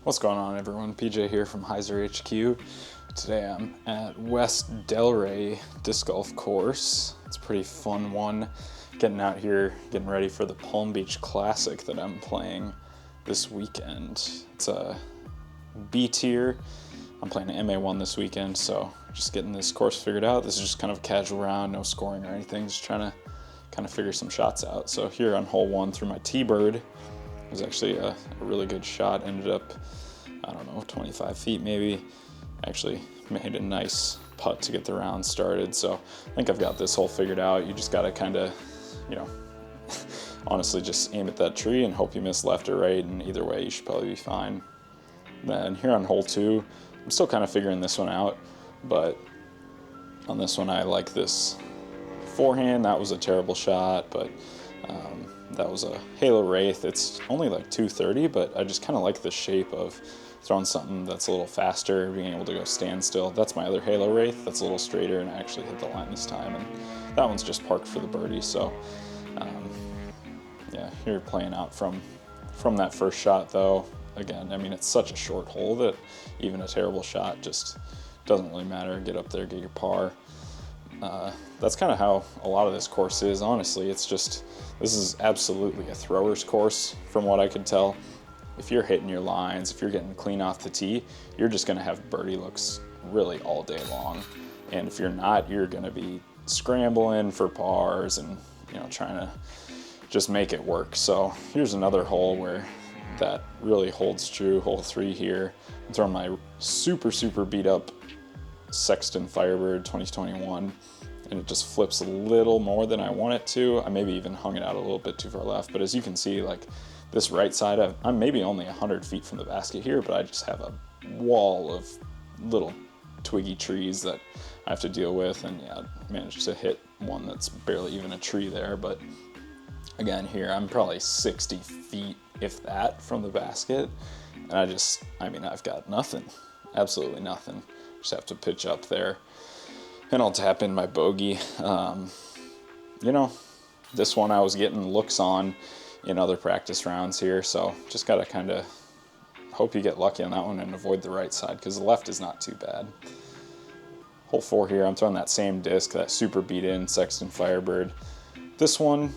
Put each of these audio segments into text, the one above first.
What's going on, everyone? PJ here from Heiser HQ. Today I'm at West Delray Disc Golf Course. It's a pretty fun one. Getting out here, getting ready for the Palm Beach Classic that I'm playing this weekend. It's a B tier. I'm playing an MA1 this weekend, so just getting this course figured out. This is just kind of a casual round, no scoring or anything, just trying to kind of figure some shots out. So here on hole one through my T-bird, it was actually a really good shot. Ended up, I don't know, 25 feet maybe. Actually made a nice putt to get the round started. So I think I've got this hole figured out. You just got to kind of, honestly just aim at that tree and hope you miss left or right, and either way you should probably be fine. Then here on hole two, I'm still kind of figuring this one out, but on this one I like this forehand. That was a terrible shot, but that was a Halo Wraith. It's only like 230, but I just kind of like the shape of throwing something that's a little faster, being able to go standstill. That's my other Halo Wraith. That's a little straighter, and I actually hit the line this time, and that one's just parked for the birdie. So yeah, here playing out from that first shot though. Again, I mean, it's such a short hole that even a terrible shot just doesn't really matter. Get up there, get your par. That's kind of how a lot of this course is, honestly. It's just, this is absolutely a thrower's course from what I could tell. If you're hitting your lines, if you're getting clean off the tee, you're just gonna have birdie looks really all day long. And if you're not, you're gonna be scrambling for pars and trying to just make it work. So here's another hole where that really holds true. Hole three here. I'm throwing my super beat up Sexton Firebird 2021, and it just flips a little more than I want it to. I maybe even hung it out a little bit too far left, but as you can see, like this right side, I'm maybe only 100 feet from the basket here, but I just have a wall of little twiggy trees that I have to deal with, and yeah, I managed to hit one that's barely even a tree there. But again, here I'm probably 60 feet, if that, from the basket, and I've got nothing, absolutely nothing. Just have to pitch up there, and I'll tap in my bogey. This one I was getting looks on in other practice rounds here, so just gotta kind of hope you get lucky on that one and avoid the right side, because the left is not too bad. Hole four here, I'm throwing that same disc, that super beat in Sexton Firebird. This one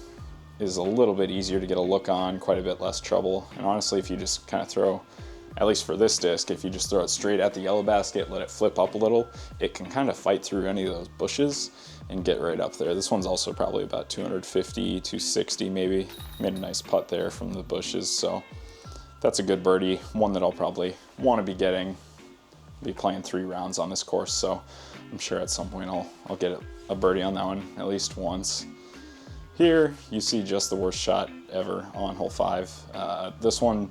is a little bit easier to get a look on, quite a bit less trouble, and honestly, if you just kind of throw, at least for this disc, if you just throw it straight at the yellow basket, let it flip up a little, it can kind of fight through any of those bushes and get right up there. This one's also probably about 250, 260 maybe. Made a nice putt there from the bushes, so that's a good birdie, one that I'll probably want to be playing 3 rounds on this course, so I'm sure at some point I'll get a birdie on that one at least once. Here you see just the worst shot ever on hole 5. This one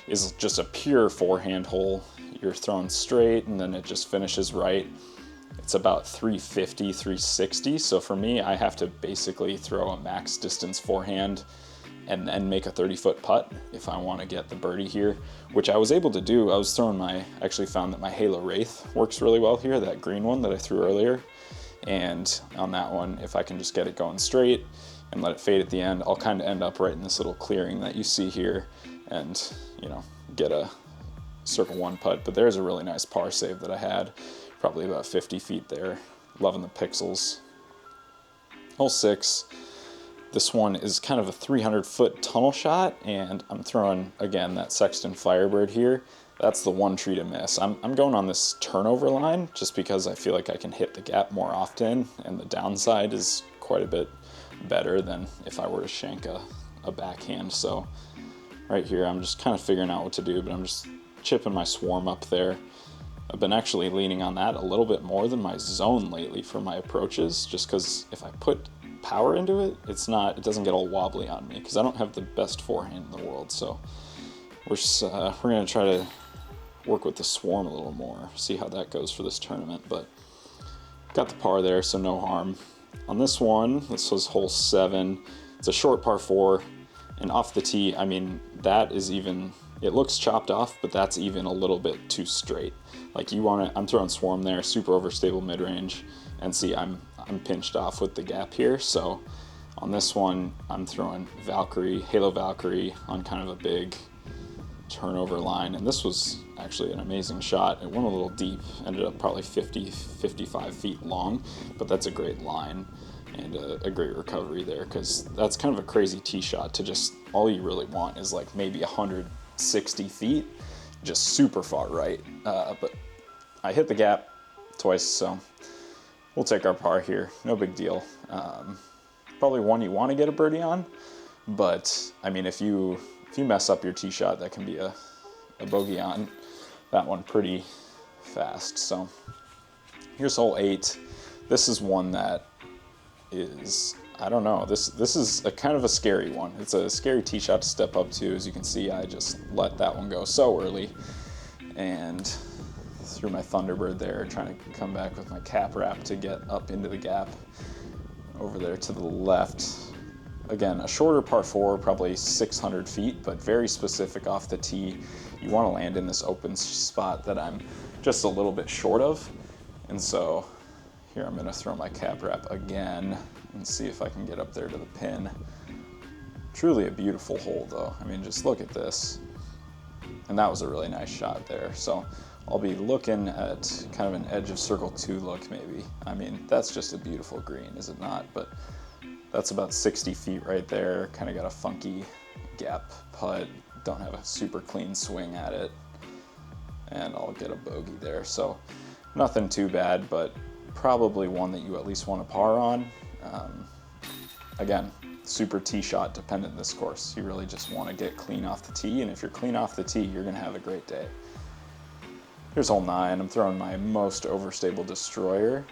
is just a pure forehand hole. You're throwing straight and then it just finishes right. It's about 350, 360. So for me, I have to basically throw a max distance forehand and then make a 30-foot putt if I want to get the birdie here, which I was able to do. I actually found that my Halo Wraith works really well here, that green one that I threw earlier. And on that one, if I can just get it going straight and let it fade at the end, I'll kind of end up right in this little clearing that you see here and get a circle one putt. But there's a really nice par save that I had, probably about 50 feet there. Loving the pixels. Hole 6, this one is kind of a 300-foot tunnel shot, and I'm throwing, again, that Sexton Firebird here. That's the one tree to miss. I'm going on this turnover line just because I feel like I can hit the gap more often, and the downside is quite a bit better than if I were to shank a backhand. So right here, I'm just kind of figuring out what to do, but I'm just chipping my swarm up there. I've been actually leaning on that a little bit more than my zone lately for my approaches, just because if I put power into it, it doesn't get all wobbly on me, because I don't have the best forehand in the world. So we're gonna try to work with the swarm a little more, see how that goes for this tournament. But got the par there, so no harm. On this one, this was hole 7. It's a short par 4. And off the tee, I mean, that is even, it looks chopped off, but that's even a little bit too straight. Like I'm throwing swarm there, super overstable mid-range, and see, I'm pinched off with the gap here. So on this one, I'm throwing Valkyrie, Halo Valkyrie on kind of a big turnover line, and this was actually an amazing shot. It went a little deep, ended up probably 55 feet long, but that's a great line and a great recovery there, because that's kind of a crazy tee shot to just, all you really want is like maybe 160 feet, just super far right. But I hit the gap twice, so we'll take our par here, no big deal. Probably one you want to get a birdie on, but I mean, if you mess up your tee shot, that can be a bogey on that one pretty fast. So here's hole 8. This is one that is, I don't know, this is a kind of a scary one. It's a scary tee shot to step up to. As you can see, I just let that one go so early and threw my Thunderbird there, trying to come back with my cap wrap to get up into the gap over there to the left. Again, a shorter par 4, probably 600 feet, but very specific off the tee. You want to land in this open spot that I'm just a little bit short of. And so here I'm going to throw my cap wrap again and see if I can get up there to the pin. Truly a beautiful hole though. I mean, just look at this. And that was a really nice shot there. So I'll be looking at kind of an edge of circle 2 look maybe. I mean, that's just a beautiful green, is it not? But that's about 60 feet right there. Kind of got a funky gap putt. Don't have a super clean swing at it. And I'll get a bogey there. So nothing too bad, but probably one that you at least want a par on. Again, super tee shot dependent this course. You really just want to get clean off the tee, and if you're clean off the tee, you're going to have a great day. Here's hole 9. I'm throwing my most overstable destroyer,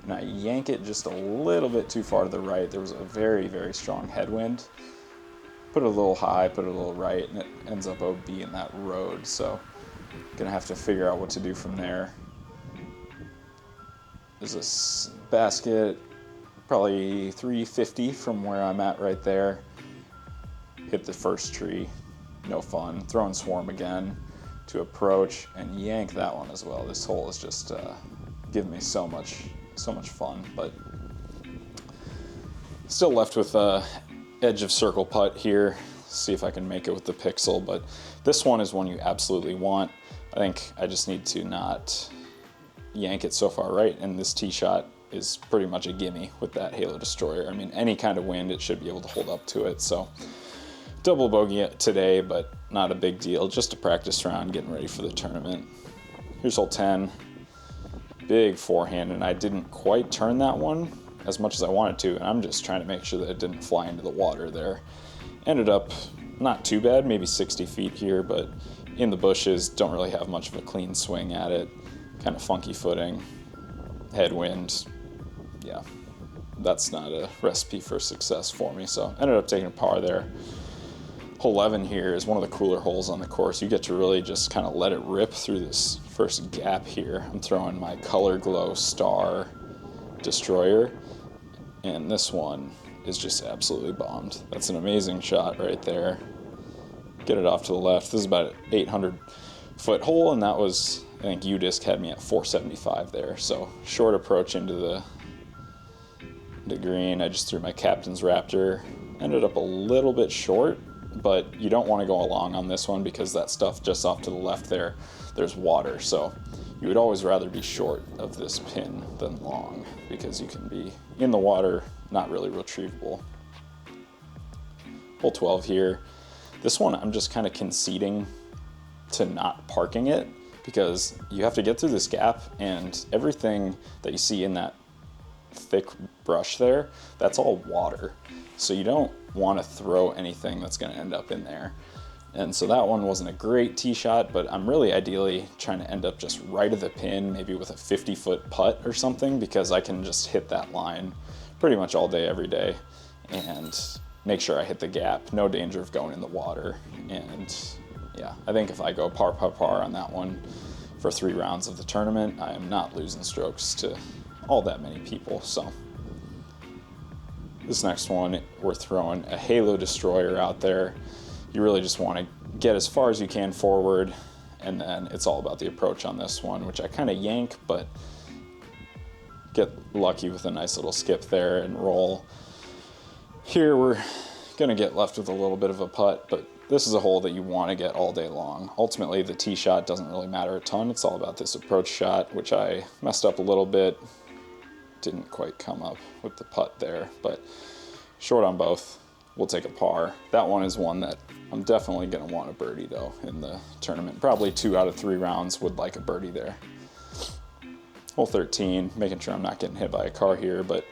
and I yank it just a little bit too far to the right. There was a very, very strong headwind. Put it a little high, put it a little right, and it ends up OB in that road, so gonna have to figure out what to do from there. There's this basket, probably 350 from where I'm at right there. Hit the first tree, no fun. Throwing swarm again to approach and yank that one as well. This hole is just giving me so much fun, but still left with a edge of circle putt here. See if I can make it with the pixel, but this one is one you absolutely want. I think I just need to not yank it so far right, and this tee shot is pretty much a gimme with that Halo Destroyer. I mean, any kind of wind, it should be able to hold up to it. So double bogey today, but not a big deal. Just a practice round, getting ready for the tournament. Here's hole 10. Big forehand, and I didn't quite turn that one as much as I wanted to, and I'm just trying to make sure that it didn't fly into the water there. Ended up not too bad, maybe 60 feet here, but in the bushes, don't really have much of a clean swing at it. Kind of funky footing, headwind. Yeah, that's not a recipe for success for me, so ended up taking a par there. Hole 11 here is one of the cooler holes on the course. You get to really just kind of let it rip through this first gap here. I'm throwing my Color Glow Star Destroyer, and this one is just absolutely bombed. That's an amazing shot right there. Get it off to the left. This is about an 800-foot hole, and that was, I think UDisc had me at 475 there. So short approach into the green. I just threw my Captain's Raptor. Ended up a little bit short, but you don't want to go along on this one because that stuff just off to the left there, there's water. So you would always rather be short of this pin than long because you can be in the water, not really retrievable. Hole 12 here. This one I'm just kind of conceding to not parking it because you have to get through this gap, and everything that you see in that thick brush there, that's all water. So you don't want to throw anything that's going to end up in there. And so that one wasn't a great tee shot, but I'm really ideally trying to end up just right of the pin, maybe with a 50-foot putt or something, because I can just hit that line pretty much all day, every day, and make sure I hit the gap. No danger of going in the water. And yeah, I think if I go par, par, par on that one for 3 rounds of the tournament, I am not losing strokes to all that many people. So this next one, we're throwing a Halo Destroyer out there. You really just want to get as far as you can forward, and then it's all about the approach on this one, which I kind of yank, but get lucky with a nice little skip there and roll. Here we're gonna get left with a little bit of a putt, but this is a hole that you want to get all day long. Ultimately, the tee shot doesn't really matter a ton. It's all about this approach shot, which I messed up a little bit. Didn't quite come up with the putt there, but short on both. We'll take a par. That one is one that I'm definitely going to want a birdie though in the tournament. Probably 2 out of 3 rounds would like a birdie there. Hole 13, making sure I'm not getting hit by a car here, but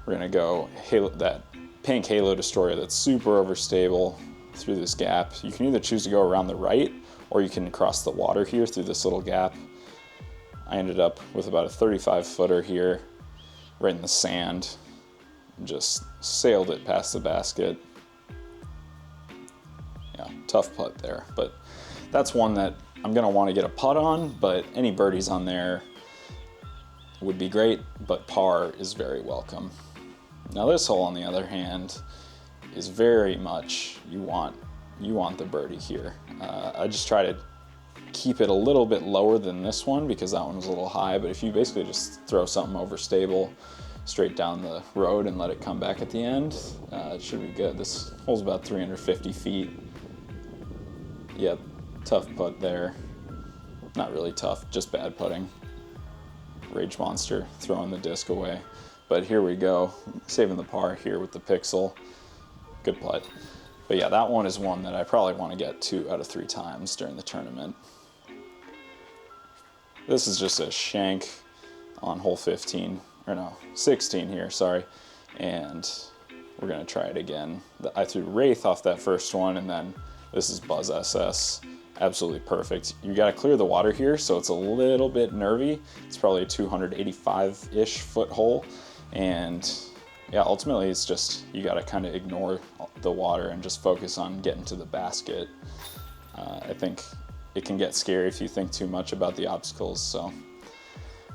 we're going to go that pink halo destroyer that's super overstable through this gap. You can either choose to go around the right or you can cross the water here through this little gap. I ended up with about a 35 footer here, right in the sand, and just sailed it past the basket. Yeah, tough putt there, but that's one that I'm gonna want to get a putt on, but any birdies on there would be great, but par is very welcome. Now this hole, on the other hand, is very much you want the birdie here. I just try to keep it a little bit lower than this one because that one was a little high, but if you basically just throw something overstable straight down the road and let it come back at the end, it should be good. This hole's about 350 feet. Yep, tough putt there. Not really tough, just bad putting. Rage Monster throwing the disc away. But here we go, saving the par here with the pixel. Good putt. But yeah, that one is one that I probably want to get 2 out of 3 times during the tournament. This is just a shank on hole 15, or no, 16 here, sorry. And we're gonna try it again. I threw Wraith off that first one, and then this is Buzz SS. Absolutely perfect. You gotta clear the water here, so it's a little bit nervy. It's probably a 285-ish foot hole. And yeah, ultimately it's just, you gotta kind of ignore the water and just focus on getting to the basket. I think it can get scary if you think too much about the obstacles, so.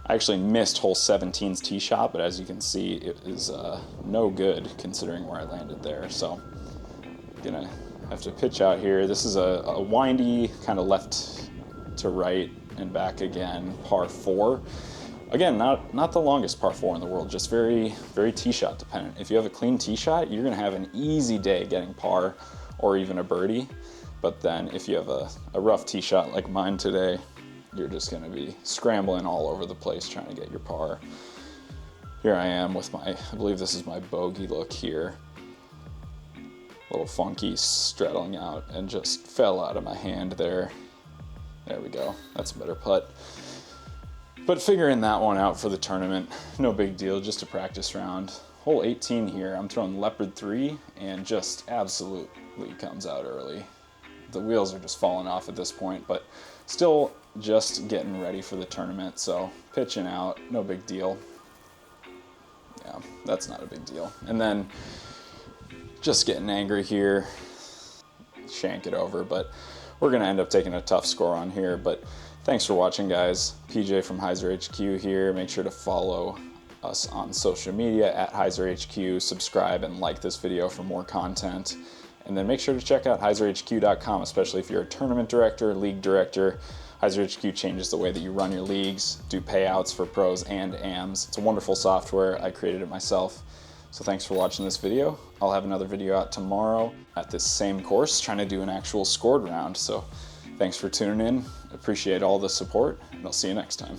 I actually missed hole 17's tee shot, but as you can see, it is no good considering where I landed there. So gonna have to pitch out here. This is a windy, kind of left to right and back again, par 4. Again, not the longest par 4 in the world, just very, very tee shot dependent. If you have a clean tee shot, you're gonna have an easy day getting par or even a birdie. But then if you have a rough tee shot like mine today, you're just gonna be scrambling all over the place trying to get your par. Here I am with I believe this is my bogey look here. A little funky straddling out and just fell out of my hand there. There we go, that's a better putt. But figuring that one out for the tournament, no big deal, just a practice round. Hole 18 here, I'm throwing Leopard 3 and just absolutely comes out early. The wheels are just falling off at this point, but still just getting ready for the tournament, so pitching out, no big deal. Yeah, that's not a big deal. And then just getting angry here, shank it over, but we're gonna end up taking a tough score on here. But thanks for watching, guys. PJ from Heiser HQ here. Make sure to follow us on social media at Heiser HQ, subscribe and like this video for more content. And then make sure to check out HeiserHQ.com, especially if you're a tournament director, league director. Heiser HQ changes the way that you run your leagues, do payouts for pros and AMs. It's a wonderful software. I created it myself. So thanks for watching this video. I'll have another video out tomorrow at this same course, trying to do an actual scored round. So thanks for tuning in. Appreciate all the support, and I'll see you next time.